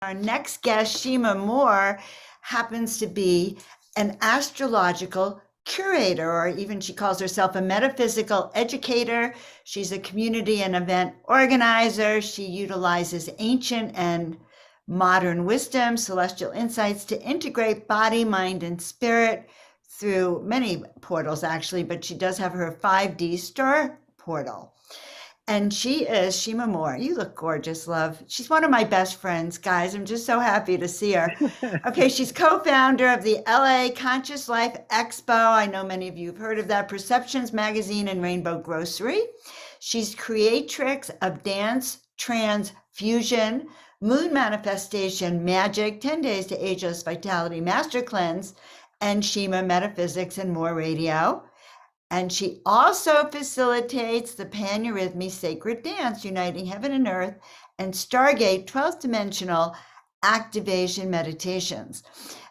Our next guest, Shima Moore, happens to be an astrological curator, or even she calls herself a metaphysical educator. She's a community and event organizer. She utilizes ancient and modern wisdom, celestial insights to integrate body, mind, and spirit through many portals, actually, but she does have her 5D star portal. And she is Shima Moore. You look gorgeous, love. She's one of my best friends, guys. I'm just so happy to see her. Okay, she's co-founder of the LA Conscious Life Expo. I know many of you have heard of that. Perceptions Magazine and Rainbow Grocery. She's creatrix of dance, trance, fusion, moon manifestation, magic, 10 days to ageless vitality, master cleanse, and Shima Metaphysics and More Radio. And she also facilitates the Paneurythmy Sacred Dance, Uniting Heaven and Earth, and Stargate 12th Dimensional Activation Meditations.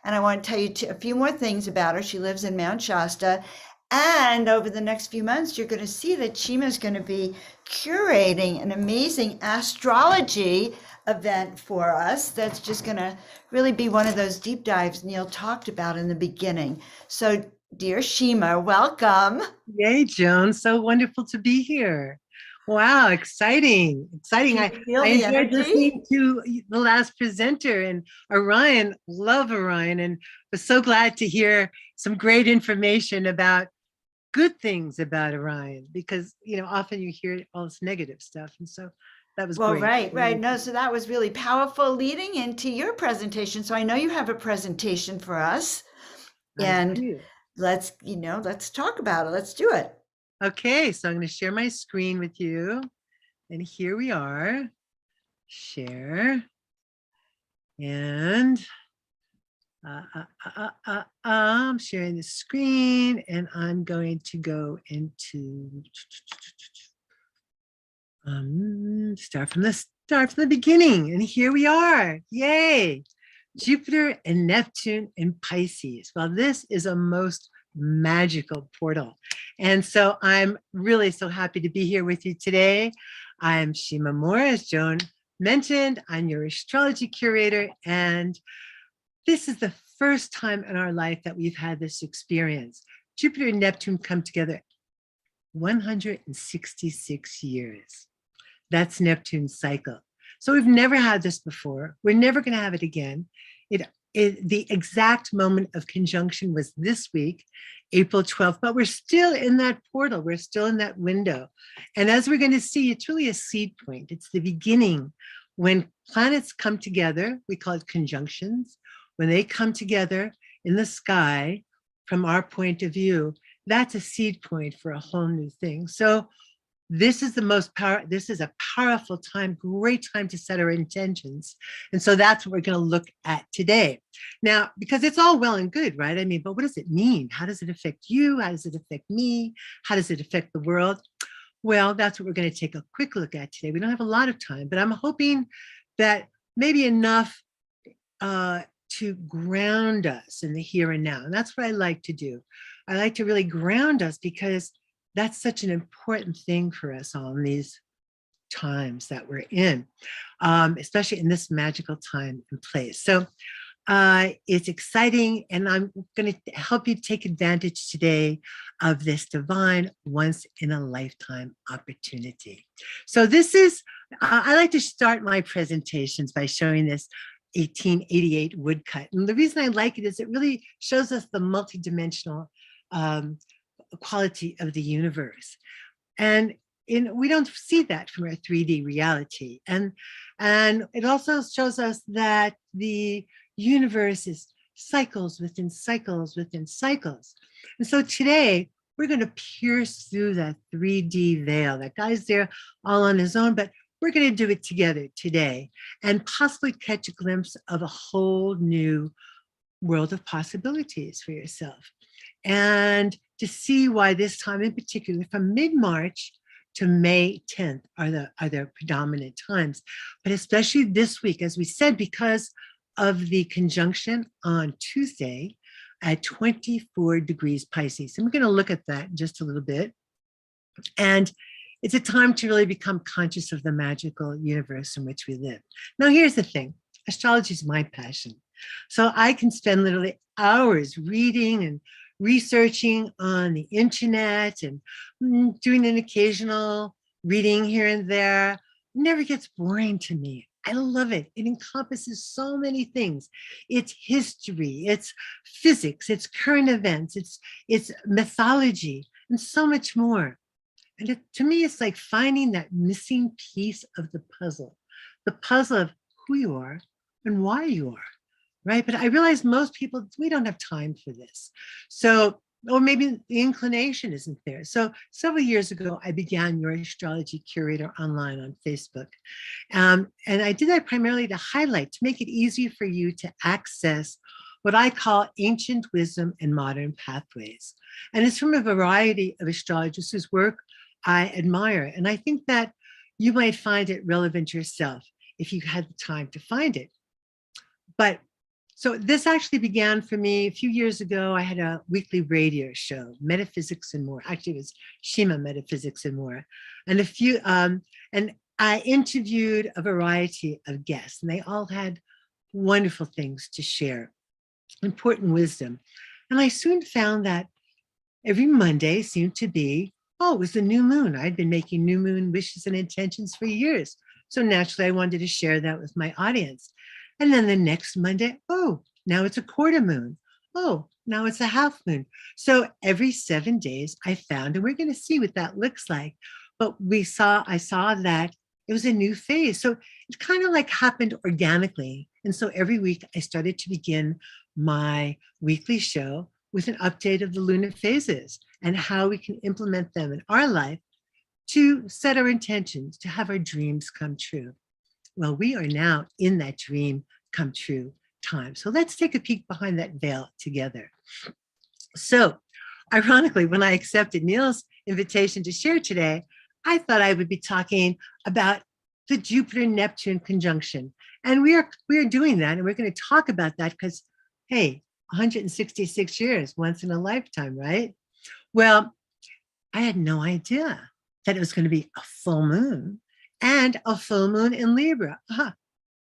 And I want to tell you a few more things about her. She lives in Mount Shasta. And over the next few months, you're going to see that Shima is going to be curating an amazing astrology event for us that's just going to really be one of those deep dives Neil talked about in the beginning. So dear Shima, welcome. Yay, Joan. So wonderful to be here. Wow, exciting. Exciting. I enjoyed listening to the last presenter, and Orion, love Orion, and was so glad to hear some great information about good things about Orion, because, you know, often you hear all this negative stuff. And so that was great. Right. No, so that was really powerful leading into your presentation. So I know you have a presentation for us. And let's talk about it. Let's do it. Okay, so I'm going to share my screen with you. And here we are. Share. And I'm sharing the screen, and I'm going to go into start from the beginning. And here we are. Yay! Jupiter and Neptune in Pisces. Well, this is a most magical portal. And so I'm really so happy to be here with you today. I'm Shima Moore, as Joan mentioned. I'm your astrology curator. And this is the first time in our life that we've had this experience. Jupiter and Neptune come together 166 years. That's Neptune's cycle. So we've never had this before. We're never going to have it again. The exact moment of conjunction was this week, April 12th, but we're still in that portal. We're still in that window. And as we're going to see, it's really a seed point. It's the beginning. When planets come together, we call it conjunctions. When they come together in the sky, from our point of view, that's a seed point for a whole new thing. So this is a powerful time, great time to set our intentions. And so that's what we're going to look at today. Now, because it's all well and good, right? I mean, but what does it mean? How does it affect you? How does it affect me? How does it affect the world? Well, that's what we're going to take a quick look at today. We don't have a lot of time, but I'm hoping that maybe enough to ground us in the here and now. And that's what I like to do. I like to really ground us, because that's such an important thing for us all in these times that we're in, especially in this magical time and place. So it's exciting, and I'm going to help you take advantage today of this divine once-in-a-lifetime opportunity. So this is, I like to start my presentations by showing this 1888 woodcut. And the reason I like it is it really shows us the multidimensional quality of the universe. And we don't see that from our 3D reality. And it also shows us that the universe is cycles within cycles within cycles. And so today we're going to pierce through that 3D veil. That guy's there all on his own, but we're going to do it together today and possibly catch a glimpse of a whole new world of possibilities for yourself. And to see why this time in particular, from mid-March to May 10th are the predominant times, but especially this week, as we said, because of the conjunction on Tuesday at 24 degrees Pisces. And we're going to look at that in just a little bit. And it's a time to really become conscious of the magical universe in which we live. Now, here's the thing. Astrology is my passion. So I can spend literally hours reading and researching on the internet and doing an occasional reading here and there. It never gets boring to me. I love it. It encompasses so many things. It's history, it's physics, it's current events, it's mythology, and so much more. And to me, it's like finding that missing piece of the puzzle of who you are and why you are, right? But I realize most people, we don't have time for this. So, or maybe the inclination isn't there. So several years ago, I began Your Astrology Curator online on Facebook. And I did that primarily to highlight, to make it easier for you to access what I call ancient wisdom and modern pathways. And it's from a variety of astrologers whose work I admire. And I think that you might find it relevant yourself if you had the time to find it. But so this actually began for me a few years ago. I had a weekly radio show, Metaphysics and More. Actually, it was Shima Metaphysics and More. And and I interviewed a variety of guests, and they all had wonderful things to share, important wisdom. And I soon found that every Monday seemed to be, oh, it was the new moon. I'd been making new moon wishes and intentions for years. So naturally, I wanted to share that with my audience. And then the next Monday, oh, now it's a quarter moon. Oh, now it's a half moon. So every 7 days I found, and we're going to see what that looks like. But I saw that it was a new phase. So it kind of like happened organically. And so every week I started to begin my weekly show with an update of the lunar phases and how we can implement them in our life to set our intentions, to have our dreams come true. Well, we are now in that dream come true time. So let's take a peek behind that veil together. So ironically, when I accepted Neil's invitation to share today, I thought I would be talking about the Jupiter-Neptune conjunction. And we are doing that, and we're going to talk about that because, hey, 166 years, once in a lifetime, right? Well, I had no idea that it was going to be a full moon and a full moon in Libra.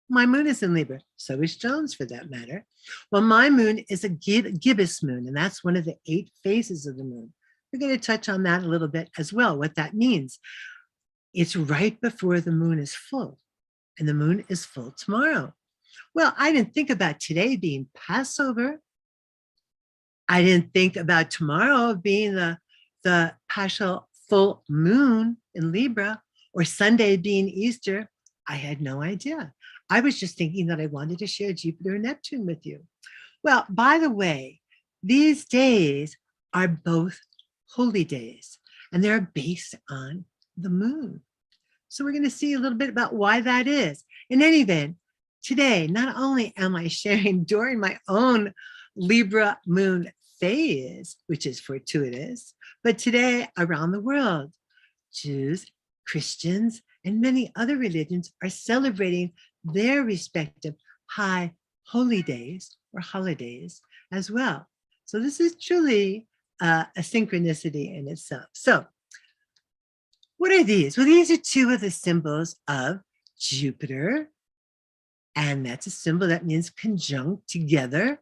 My moon is in Libra. So is Joan's, for that matter. Well, my moon is a gibbous moon, and that's one of the 8 phases of the moon. We're going to touch on that a little bit as well, what that means. It's right before the moon is full, and the moon is full tomorrow. Well, I didn't think about today being Passover. I didn't think about tomorrow being the partial full moon in Libra, or Sunday being Easter. I had no idea. I was just thinking that I wanted to share Jupiter and Neptune with you. Well, by the way, these days are both holy days, and they're based on the moon. So we're going to see a little bit about why that is. In any event, today, not only am I sharing during my own Libra moon phase, which is fortuitous, but today around the world, Jews, Christians, and many other religions are celebrating their respective high holy days or holidays as well. So this is truly a synchronicity in itself. So what are these? Well, these are 2 of the symbols of Jupiter, and that's a symbol that means conjunct together.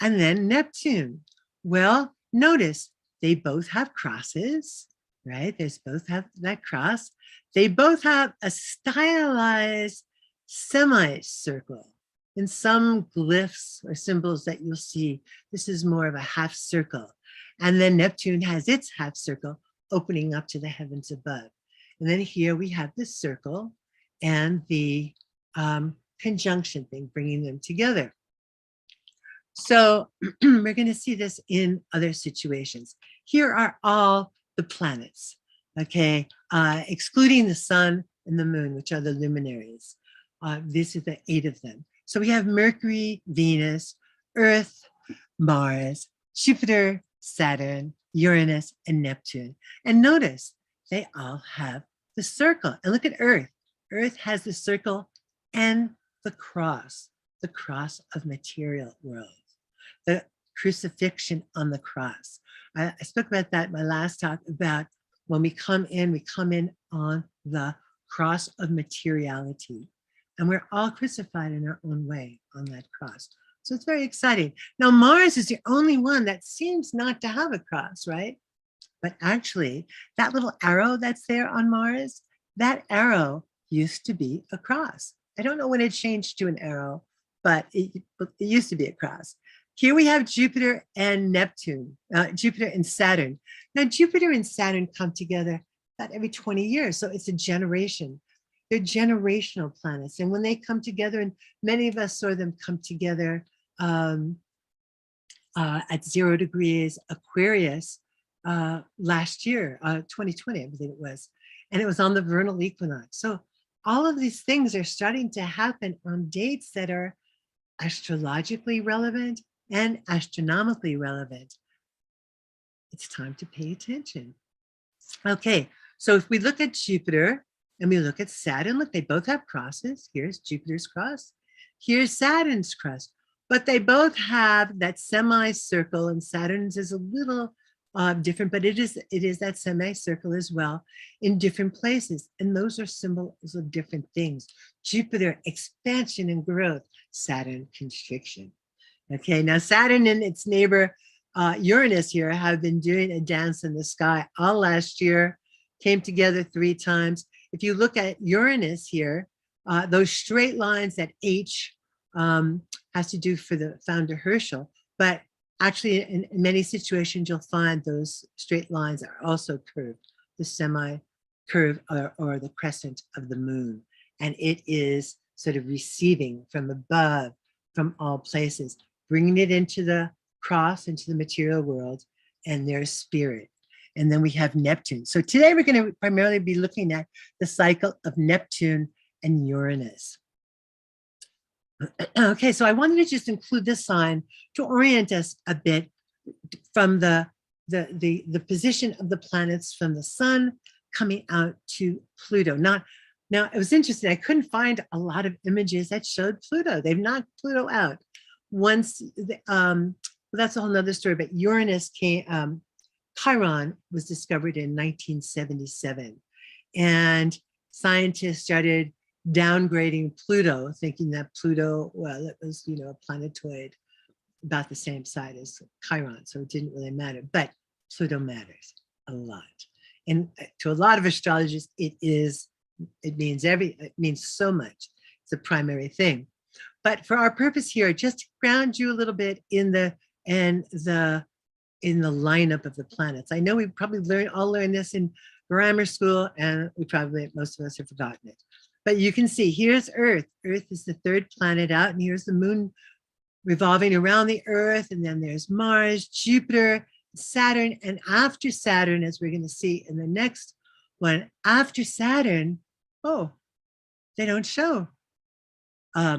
And then Neptune. Well, notice they both have crosses, right? They both have that cross. They both have a stylized semicircle. In some glyphs or symbols that you'll see, this is more of a half circle. And then Neptune has its half circle opening up to the heavens above. And then here we have the circle and the conjunction thing, bringing them together. So we're going to see this in other situations. Here are all the planets, okay, excluding the sun and the moon, which are the luminaries. These are the 8 of them. So we have Mercury, Venus, Earth, Mars, Jupiter, Saturn, Uranus, and Neptune. And notice they all have the circle. And look at Earth. Earth has the circle and the cross of material world, the crucifixion on the cross. I spoke about that in my last talk about when we come in on the cross of materiality. And we're all crucified in our own way on that cross. So it's very exciting. Now, Mars is the only one that seems not to have a cross, right? But actually, that little arrow that's there on Mars, that arrow used to be a cross. I don't know when it changed to an arrow, but it used to be a cross. Here we have Jupiter and Neptune, Jupiter and Saturn. Now, Jupiter and Saturn come together about every 20 years, so it's a generation. They're generational planets, and when they come together, and many of us saw them come together at 0 degrees Aquarius last year, 2020, I believe it was, and it was on the vernal equinox. So all of these things are starting to happen on dates that are astrologically relevant and astronomically relevant. It's time to pay attention. Okay, so if we look at Jupiter and we look at Saturn, look, they both have crosses. Here's Jupiter's cross. Here's Saturn's cross. But they both have that semicircle, and Saturn's is a little different, but it is that semicircle as well in different places. And those are symbols of different things. Jupiter, expansion and growth. Saturn, constriction. Okay, now Saturn and its neighbor Uranus here have been doing a dance in the sky all last year, came together 3 times. If you look at Uranus here, those straight lines that H has to do for the founder Herschel, but actually in many situations you'll find those straight lines are also curved, the semi-curve or the crescent of the moon. And it is sort of receiving from above, from all places, bringing it into the cross, into the material world, and their spirit. And then we have Neptune. So today we're going to primarily be looking at the cycle of Neptune and Uranus. Okay, so I wanted to just include this sign to orient us a bit from the position of the planets from the sun coming out to Pluto. Now, it was interesting. I couldn't find a lot of images that showed Pluto. They've knocked Pluto out. Once, well, that's a whole nother story, but Uranus came, Chiron was discovered in 1977. And scientists started downgrading Pluto, thinking that Pluto, well, it was, a planetoid about the same size as Chiron, so it didn't really matter. But Pluto matters a lot. And to a lot of astrologers, it means so much. It's a primary thing. But for our purpose here, just to ground you a little bit in the lineup of the planets. I know we probably all learned this in grammar school, and most of us have forgotten it. But you can see here's Earth. Earth is the 3rd planet out, and here's the moon revolving around the Earth, and then there's Mars, Jupiter, Saturn, and after Saturn, as we're going to see in the next one, after Saturn, they don't show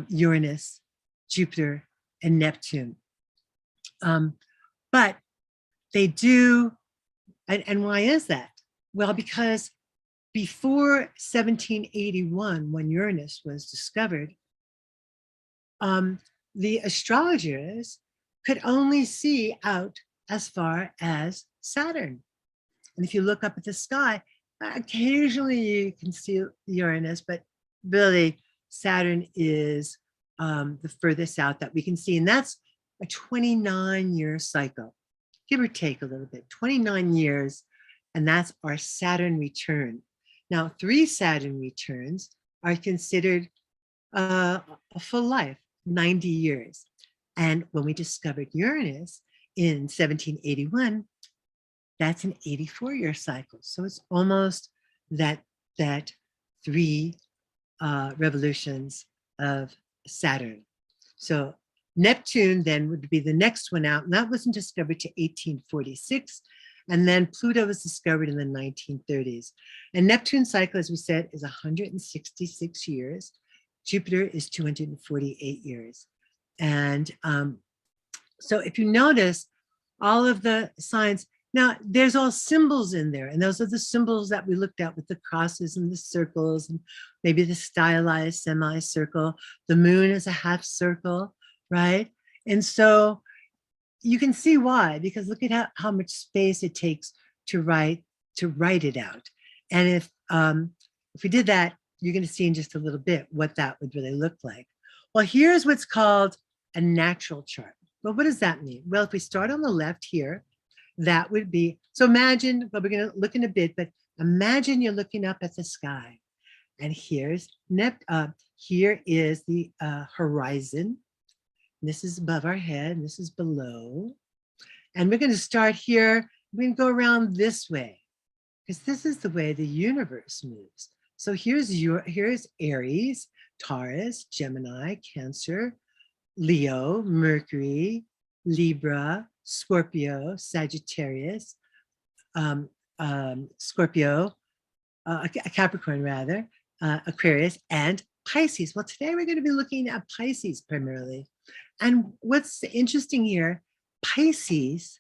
Uranus, Jupiter, and Neptune. But they do, and why is that? Well, because before 1781, when Uranus was discovered, the astrologers could only see out as far as Saturn. And if you look up at the sky, occasionally you can see Uranus, but really Saturn is the furthest out that we can see. And that's a 29-year cycle, give or take a little bit, 29 years. And that's our Saturn return. Now, 3 Saturn returns are considered a full life, 90 years. And when we discovered Uranus in 1781, that's an 84-year cycle. So it's almost that 3 revolutions of Saturn. So Neptune then would be the next one out, and that wasn't discovered to 1846. And then Pluto was discovered in the 1930s. And Neptune's cycle, as we said, is 166 years. Jupiter is 248 years. And so if you notice all of the signs, now there's all symbols in there. And those are the symbols that we looked at with the crosses and the circles and maybe the stylized semicircle. The moon is a half circle, right? And so you can see why, because look at how much space it takes to write it out. And if we did that, you're going to see in just a little bit what that would really look like. Well, here's what's called a natural chart. Well, what does that mean? Well, if we start on the left here, that would be, so imagine, well, we're going to look in a bit, but imagine you're looking up at the sky, and here is the horizon. This is above our head, and this is below. And we're going to start here. We're going to go around this way, because this is the way the universe moves. So here's Aries, Taurus, Gemini, Cancer, Leo, Mercury, Libra, Scorpio, Sagittarius, Scorpio, Capricorn rather, Aquarius, and Pisces. Well, today we're going to be looking at Pisces primarily. And what's interesting here, Pisces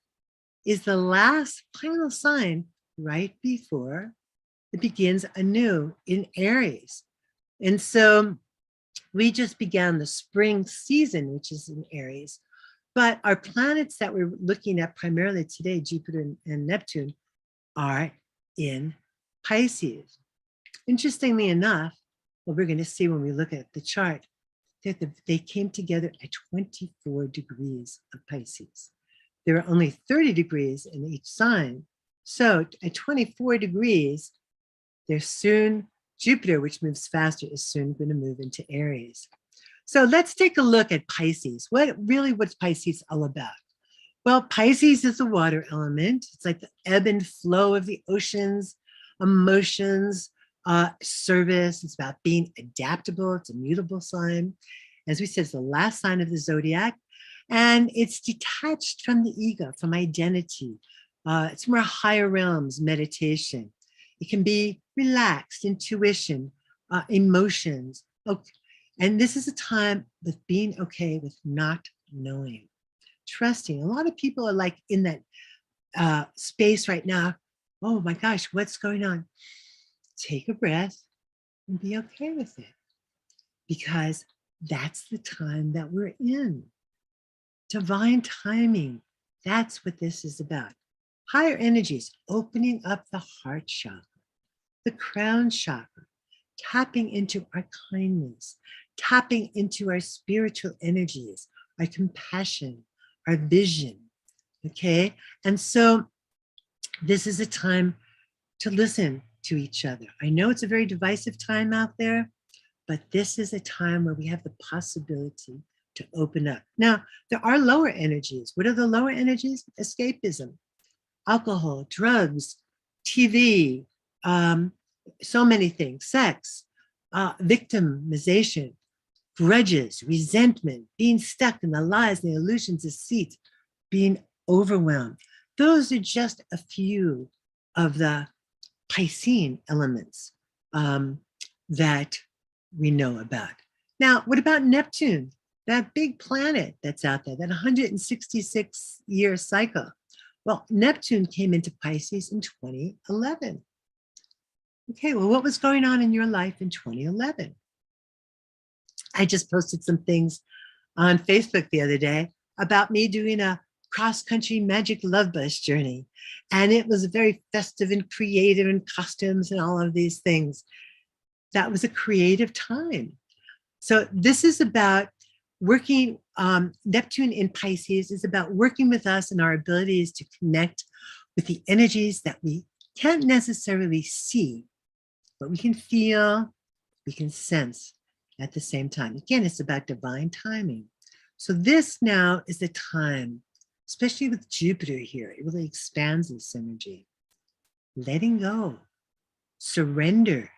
is the last final sign right before it begins anew in Aries. And so we just began the spring season, which is in Aries. But our planets that we're looking at primarily today, Jupiter and Neptune, are in Pisces. Interestingly enough, what we're going to see when we look at the chart, they came together at 24 degrees of Pisces. There are only 30 degrees in each sign. So at 24 degrees, there's soon, Jupiter, which moves faster, is soon going to move into Aries. So let's take a look at Pisces. What's Pisces all about? Well, Pisces is a water element. It's like the ebb and flow of the oceans, emotions, service. It's about being adaptable. It's a mutable sign. As we said, it's the last sign of the zodiac. And it's detached from the ego, from identity. It's more higher realms, meditation. It can be relaxed, intuition, emotions. Okay. And this is a time with being okay with not knowing, trusting. A lot of people are like in that space right now. Oh my gosh, what's going on? Take a breath and be okay with it, because that's the time that we're in. Divine timing. That's what this is about. Higher energies, opening up the heart chakra, the crown chakra, tapping into our kindness, tapping into our spiritual energies, our compassion, our vision, okay? And so this is a time to listen to each other. I know it's a very divisive time out there, but this is a time where we have the possibility to open up. Now, there are lower energies. What are the lower energies? Escapism, alcohol, drugs, TV, so many things, sex, victimization, grudges, resentment, being stuck in the lies, the illusions, deceit, being overwhelmed. Those are just a few of the Piscean elements that we know about. Now, what about Neptune? That big planet that's out there, that 166-year cycle. Well, Neptune came into Pisces in 2011. Okay, well, what was going on in your life in 2011? I just posted some things on Facebook the other day about me doing a cross-country magic love bus journey. And it was very festive and creative and costumes and all of these things. That was a creative time. So this is about working, Neptune in Pisces is about working with us and our abilities to connect with the energies that we can't necessarily see, but we can feel, we can sense at the same time. Again, it's about divine timing. So this now is the time, especially with Jupiter here, it really expands this energy. Letting go, surrender.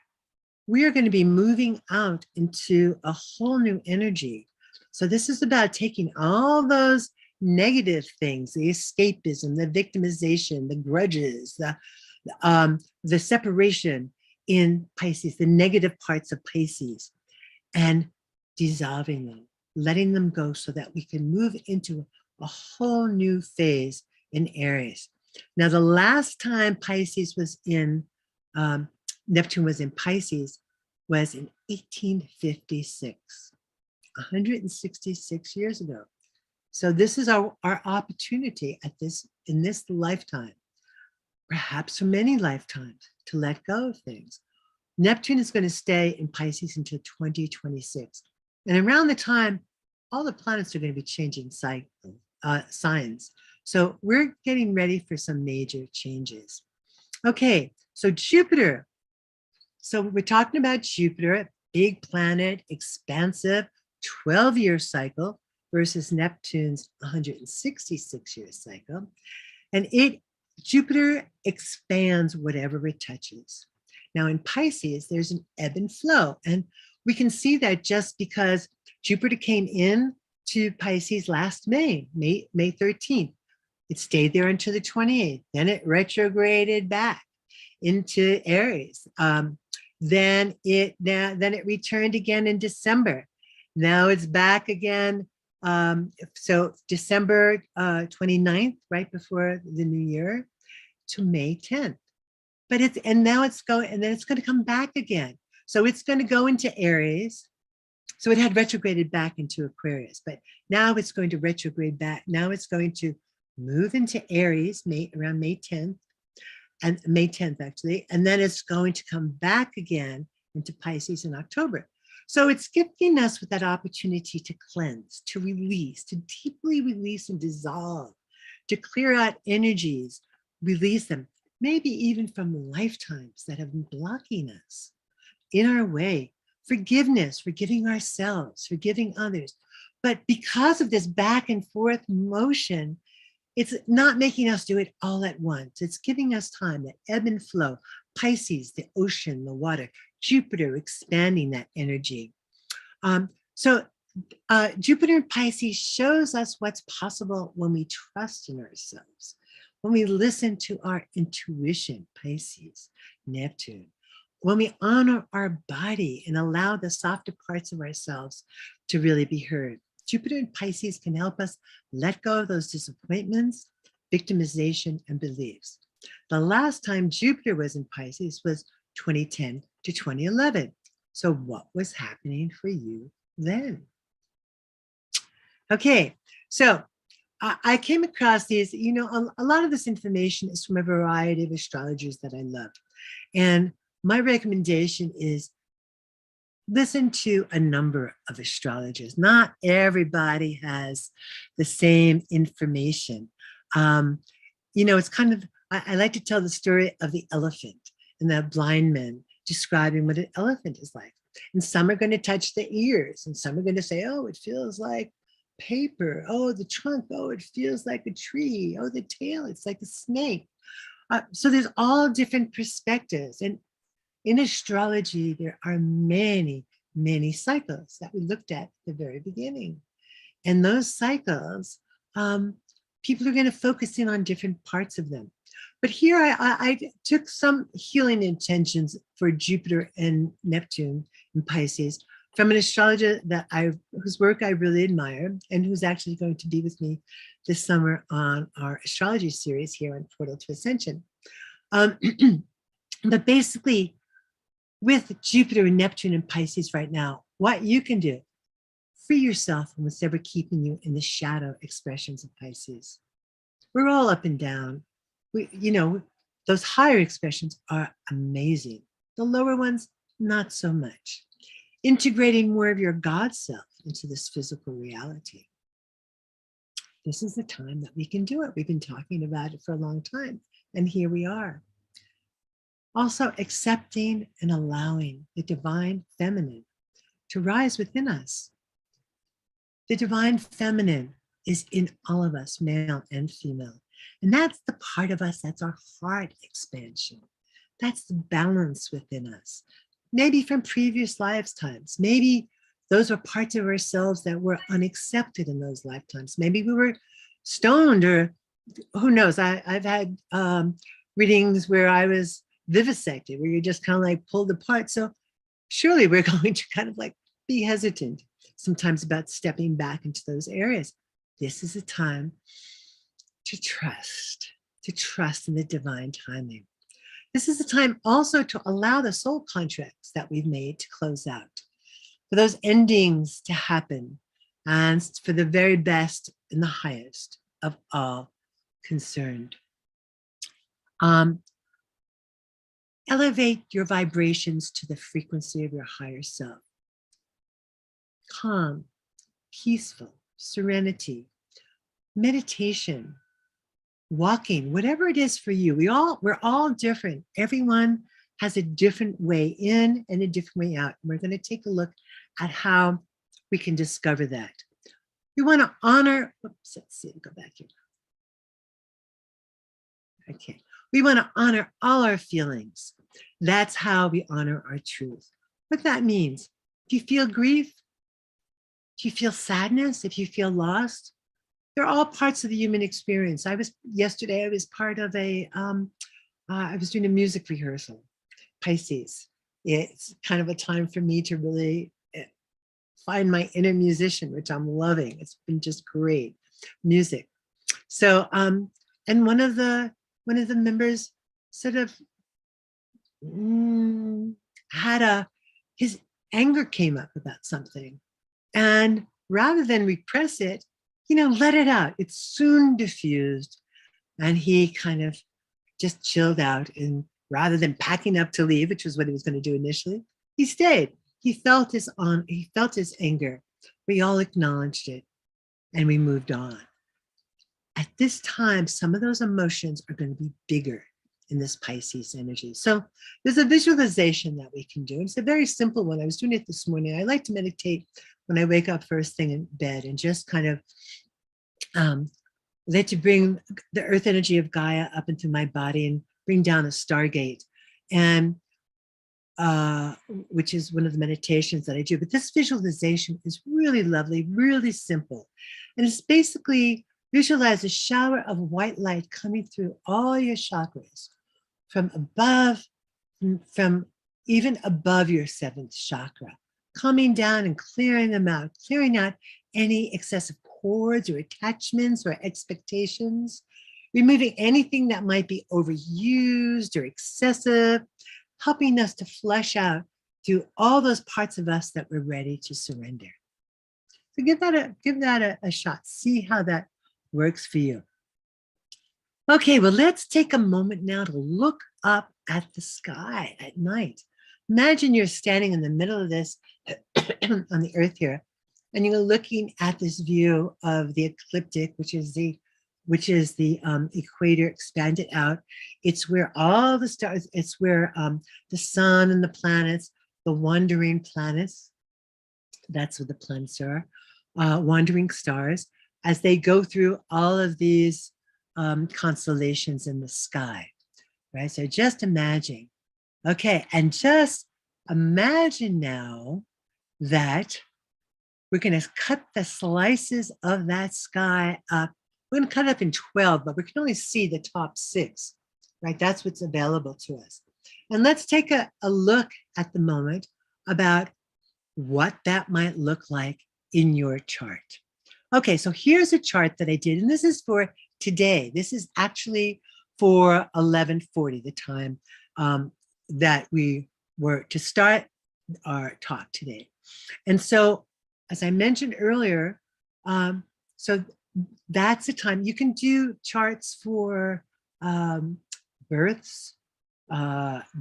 We are going to be moving out into a whole new energy. So this is about taking all those negative things, the escapism, the victimization, the grudges, the separation in Pisces, the negative parts of Pisces, and dissolving them, letting them go so that we can move into a whole new phase in Aries. Now, the last time Pisces was in, Neptune was in Pisces was in 1856. 166 years ago. So this is our opportunity in this lifetime, perhaps for many lifetimes, to let go of things. Neptune is going to stay in Pisces until 2026. And around the time, all the planets are going to be changing signs. So we're getting ready for some major changes. Okay, so Jupiter. So we're talking about Jupiter, big planet, expansive, 12-year cycle versus Neptune's 166-year cycle. And Jupiter expands whatever it touches. Now in Pisces, there's an ebb and flow. And we can see that just because Jupiter came in to Pisces last May 13th. It stayed there until the 28th. Then it retrograded back into Aries. Then it returned again in December. Now it's back again. So December 29th, right before the new year, to May 10th. But now it's going, and then it's going to come back again. So it's going to go into Aries. So it had retrograded back into Aquarius, but now it's going to retrograde back. Now it's going to move into Aries around May 10th, and May 10th actually, and then it's going to come back again into Pisces in October. So it's giving us with that opportunity to cleanse, to release, to deeply release and dissolve, to clear out energies, release them, maybe even from lifetimes that have been blocking us in our way. Forgiveness, forgiving ourselves, forgiving others. But because of this back and forth motion, it's not making us do it all at once. It's giving us time, that ebb and flow. Pisces, the ocean, the water. Jupiter expanding that energy. So Jupiter in Pisces shows us what's possible when we trust in ourselves, when we listen to our intuition, Pisces, Neptune, when we honor our body and allow the softer parts of ourselves to really be heard. Jupiter in Pisces can help us let go of those disappointments, victimization, and beliefs. The last time Jupiter was in Pisces was 2010 to 2011. So what was happening for you then? Okay, so I came across these, a lot of this information is from a variety of astrologers that I love. And my recommendation is listen to a number of astrologers. Not everybody has the same information. It's kind of, I like to tell the story of the elephant and the blind men describing what an elephant is like. And some are going to touch the ears, and some are going to say, oh, it feels like paper. Oh, the trunk. Oh, it feels like a tree. Oh, the tail, it's like a snake. So there's all different perspectives. And in astrology, there are many, many cycles that we looked at the very beginning. And those cycles, people are going to focus in on different parts of them. But here I took some healing intentions for Jupiter and Neptune in Pisces from an astrologer whose work I really admire, and who's actually going to be with me this summer on our astrology series here on Portal to Ascension. But basically, with Jupiter and Neptune and Pisces right now, what you can do, free yourself from what's ever keeping you in the shadow expressions of Pisces. We're all up and down. Those higher expressions are amazing. The lower ones, not so much. Integrating more of your God self into this physical reality. This is the time that we can do it. We've been talking about it for a long time, and here we are. Also accepting and allowing the divine feminine to rise within us. The divine feminine is in all of us, male and female. And that's the part of us, that's our heart expansion. That's the balance within us. Maybe from previous lifetimes. Maybe those were parts of ourselves that were unaccepted in those lifetimes. Maybe we were stoned, or who knows. I've had readings where I was vivisected, where you're just kind of like pulled apart. So surely we're going to kind of like be hesitant sometimes about stepping back into those areas. This is a time to trust in the divine timing. This is a time also to allow the soul contracts that we've made to close out, for those endings to happen, and for the very best and the highest of all concerned. elevate your vibrations to the frequency of your higher self. Calm, peaceful, serenity, meditation, walking, whatever it is for you. We're all different. Everyone has a different way in and a different way out. And we're going to take a look at how we can discover that. We want to honor, let's see, go back here. Okay. We want to honor all our feelings. That's how we honor our truth. What that means, if you feel grief, if you feel sadness, if you feel lost, they're all parts of the human experience. Yesterday, I was part of I was doing a music rehearsal, Pisces. It's kind of a time for me to really find my inner musician, which I'm loving. It's been just great music. So, and one of the members sort of his anger came up about something, and rather than repress it, let it out. It soon diffused, and he kind of just chilled out. And rather than packing up to leave, which was what he was going to do initially, he stayed. He felt his anger. We all acknowledged it, and we moved on. At this time, some of those emotions are going to be bigger in this Pisces energy. So there's a visualization that we can do. It's a very simple one. I was doing it this morning. I like to meditate when I wake up first thing in bed and just kind of let you bring the earth energy of Gaia up into my body and bring down a stargate, and which is one of the meditations that I do. But this visualization is really lovely, really simple. And it's basically visualize a shower of white light coming through all your chakras from above, from even above your seventh chakra, coming down and clearing them out, clearing out any excessive cords or attachments or expectations, removing anything that might be overused or excessive, helping us to flush out through all those parts of us that we're ready to surrender. So give that a shot. See how that works for you. Okay, well, let's take a moment now to look up at the sky at night. Imagine you're standing in the middle of this on the earth here, and you're looking at this view of the ecliptic, which is the equator expanded out. It's where all the stars, it's where the sun and the planets, the wandering planets, that's what the planets are, wandering stars, as they go through all of these constellations in the sky, right? So just imagine, okay, and just imagine now that we're going to cut the slices of that sky up. We're going to cut it up in 12, but we can only see the top 6, right? That's what's available to us. And let's take a look at the moment about what that might look like in your chart. Okay, so here's a chart that I did, and this is for today. This is actually for 11:40, the time that we were to start our talk today. And so, as I mentioned earlier, so that's the time. You can do charts for births,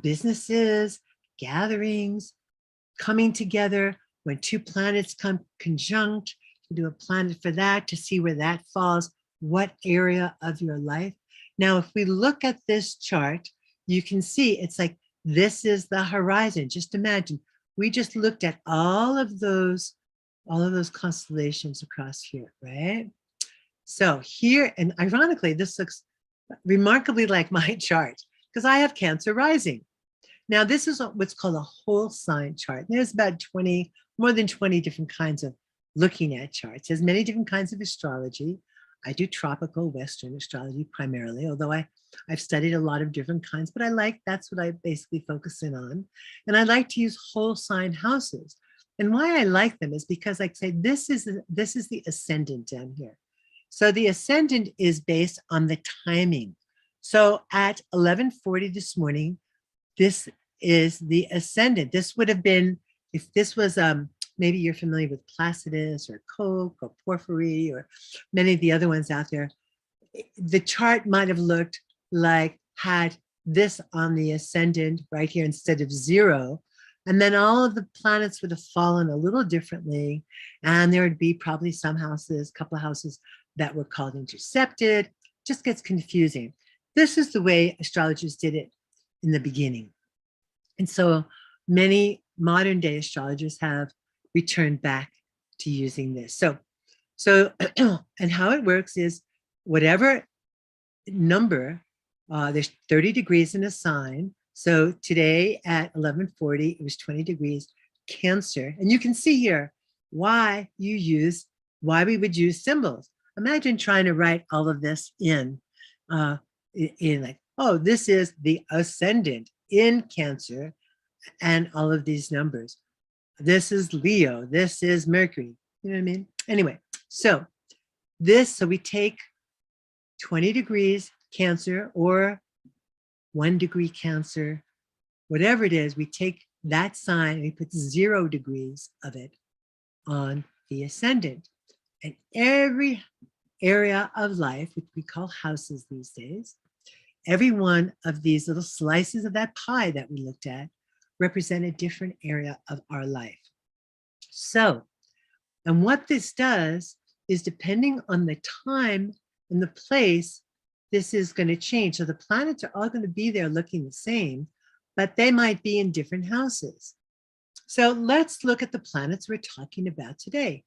businesses, gatherings, coming together, when two planets come conjunct. You do a planet for that to see where that falls, what area of your life. Now, if we look at this chart, you can see it's like this is the horizon. Just imagine, we just looked at all of those constellations across here, right? So here, and ironically, this looks remarkably like my chart because I have Cancer rising. Now, this is what's called a whole sign chart. There's about more than 20 different kinds of looking at charts. There's many different kinds of astrology. I do tropical Western astrology primarily, although I've studied a lot of different kinds, but that's what I basically focus in on. And I like to use whole sign houses. And why I like them is because, like I say, this is the ascendant down here. So the ascendant is based on the timing. So at 11:40 this morning, this is the ascendant. This would have been, if this was, maybe you're familiar with Placidus or Coke or Porphyry or many of the other ones out there, the chart might have looked like had this on the ascendant right here instead of 0. And then all of the planets would have fallen a little differently. And there would be probably some houses, a couple of houses that were called intercepted. Just gets confusing. This is the way astrologers did it in the beginning. And so many modern day astrologers have returned back to using this. So and how it works is whatever number, there's 30 degrees in a sign. So today at 11:40, it was 20 degrees Cancer. And you can see here why we would use symbols. Imagine trying to write all of this in like, oh, this is the ascendant in Cancer and all of these numbers. This is Leo, this is Mercury. You know what I mean? Anyway, so we take 20 degrees Cancer or 1 degree Cancer, whatever it is, we take that sign and we put 0 degrees of it on the ascendant. And every area of life, which we call houses these days, every one of these little slices of that pie that we looked at represent a different area of our life. So, and what this does is depending on the time and the place, this is going to change. So the planets are all going to be there looking the same, but they might be in different houses. So let's look at the planets we're talking about today.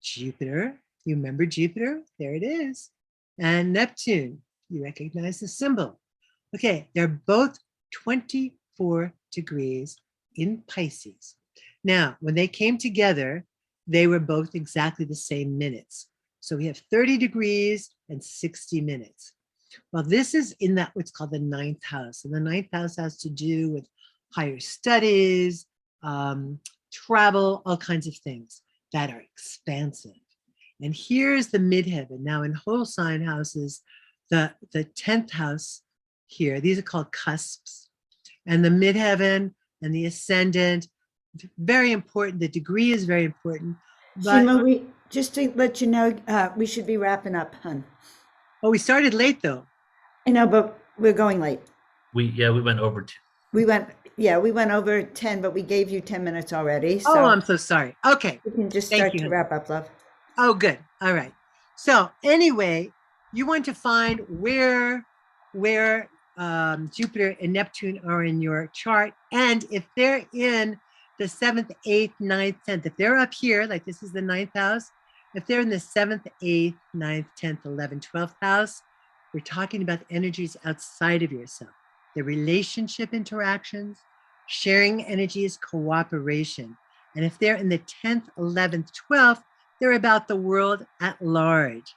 Jupiter, you remember Jupiter? There it is. And Neptune, you recognize the symbol. Okay, they're both 24 degrees in Pisces. Now, when they came together, they were both exactly the same minutes. So we have 30 degrees and 60 minutes. Well, this is in that what's called the 9th house. And the 9th house has to do with higher studies, travel, all kinds of things that are expansive. And here's the midheaven. Now in whole sign houses, the 10th house here, these are called cusps. And the midheaven and the ascendant, very important. The degree is very important. But, Shima, just to let you know, we should be wrapping up, hun. oh, we started late though. I know, but we're going late. We went over to. We went over 10, but we gave you 10 minutes already. So Oh, I'm so sorry. Okay. we can just Thank start you, to hun. wrap up, love. Oh, good. All right. So anyway, you want to find where Jupiter and Neptune are in your chart. And if they're in the 7th, 8th, 9th, 10th, if they're up here, like this is the 9th house, if they're in the 7th, 8th, 9th, 10th, 11th, 12th house, we're talking about the energies outside of yourself, the relationship interactions, sharing energies, cooperation. And if they're in the 10th, 11th, 12th, they're about the world at large.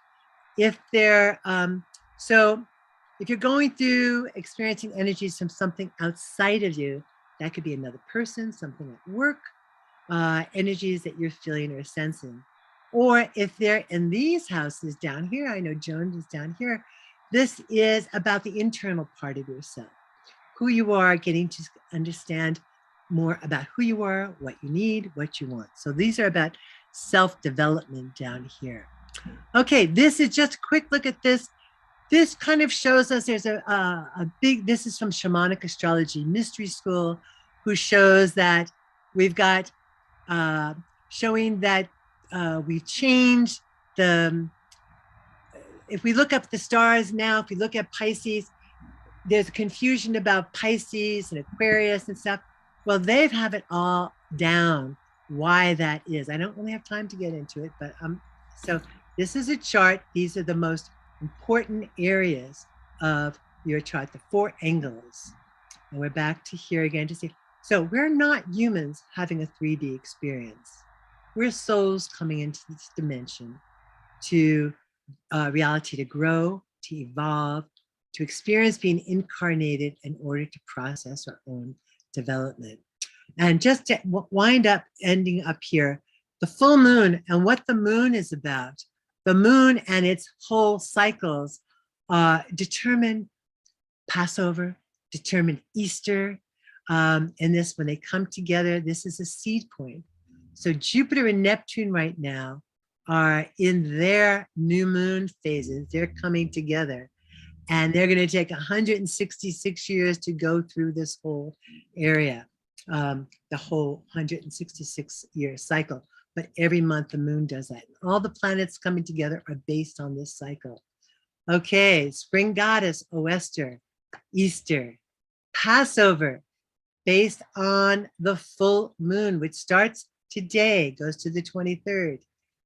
If they're, so if you're going through experiencing energies from something outside of you, that could be another person, something at work, energies that you're feeling or sensing. Or if they're in these houses down here, I know Joan is down here, this is about the internal part of yourself, who you are, getting to understand more about who you are, what you need, what you want. So these are about self-development down here. Okay, this is just a quick look at this. This kind of shows us there's a big, this is from Shamanic Astrology Mystery School, who shows that we've got, showing that we've changed the, if we look up the stars now, if we look at Pisces, there's confusion about Pisces and Aquarius and stuff. Well, they have it all down why that is. I don't really have time to get into it, but so this is a chart. These are the most important areas of your chart, the 4 angles. And we're back to here again to see. So we're not humans having a 3D experience. We're souls coming into this dimension to reality, to grow, to evolve, to experience being incarnated in order to process our own development. And just to wind up, ending up here, the full moon and what the moon is about. The moon and its whole cycles determine Passover, determine Easter. And this, when they come together, this is a seed point. So Jupiter and Neptune right now are in their new moon phases. They're coming together. And they're going to take 166 years to go through this whole area, the whole 166-year cycle. But every month the moon does that. All the planets coming together are based on this cycle. Okay, spring goddess, Oester, Easter, Passover, based on the full moon, which starts today, goes to the 23rd.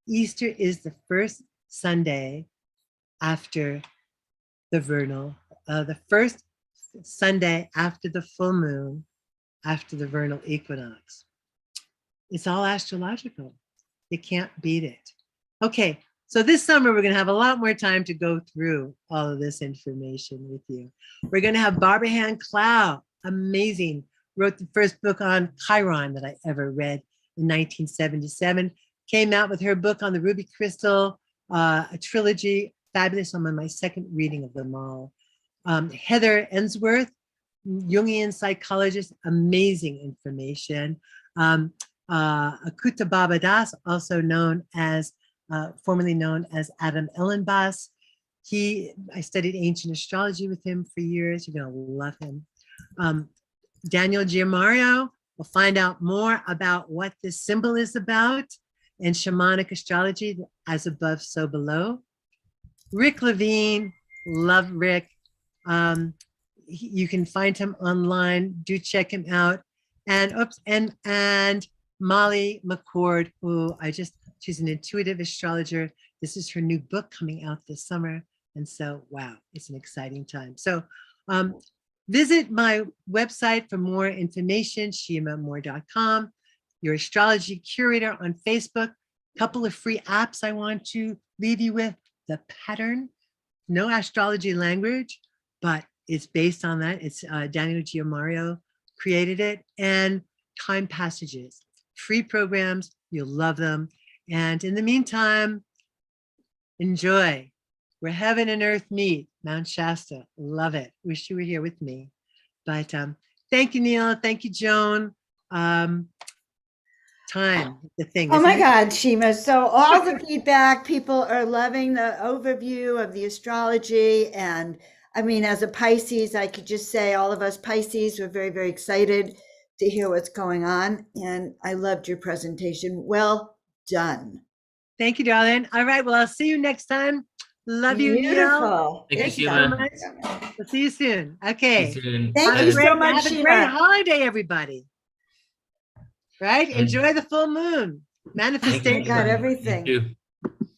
Easter is the first Sunday after the vernal, the first Sunday after the full moon, after the vernal equinox. It's all astrological. You can't beat it. Okay, so this summer we're going to have a lot more time to go through all of this information with you. We're going to have Barbara Ann Clow, amazing, wrote the first book on Chiron that I ever read in 1977, came out with her book on the ruby crystal, a trilogy, fabulous. I'm on my second reading of them all. Heather Ensworth, Jungian psychologist, amazing information. Akuta Baba Das, also known as, formerly known as Adam Ellenbass. I studied ancient astrology with him for years. You're gonna love him. Daniel Giamario will find out more about what this symbol is about and shamanic astrology, as above, so below. Rick Levine, love Rick. You can find him online. Do check him out. And Molly McCord, who she's an intuitive astrologer. This is her new book coming out this summer. And so, wow, it's an exciting time. So visit my website for more information, shimamoore.com, your astrology curator on Facebook. Couple of free apps I want to leave you with. The Pattern, no astrology language, but it's based on that. It's Daniel Giamario created it, and Time Passages, free programs. You'll love them. And in the meantime, enjoy where heaven and earth meet, Mount Shasta. Love it. Wish you were here with me. But thank you, Neil. Thank you, Joan. Time, the thing. Oh my isn't it? God, Shima. So all the feedback, people are loving the overview of the astrology. And I mean, as a Pisces, I could just say all of us Pisces, we're very, very excited to hear what's going on. And I loved your presentation. Well done. Thank you, darling. All right, well, I'll see you next time. Love you, Neil. Beautiful. Thank you, so Shima. much. We'll see you soon. See Okay. you soon. Thank Bye. you so much, Have a Shima. great holiday, everybody. Right? And- Enjoy the full moon. Thank you, I Manifestation. got Shima. everything. You too.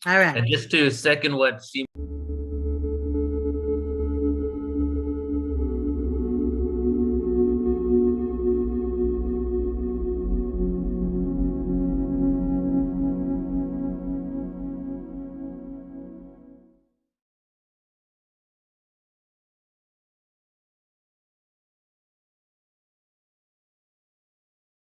All right. And just to second what Shima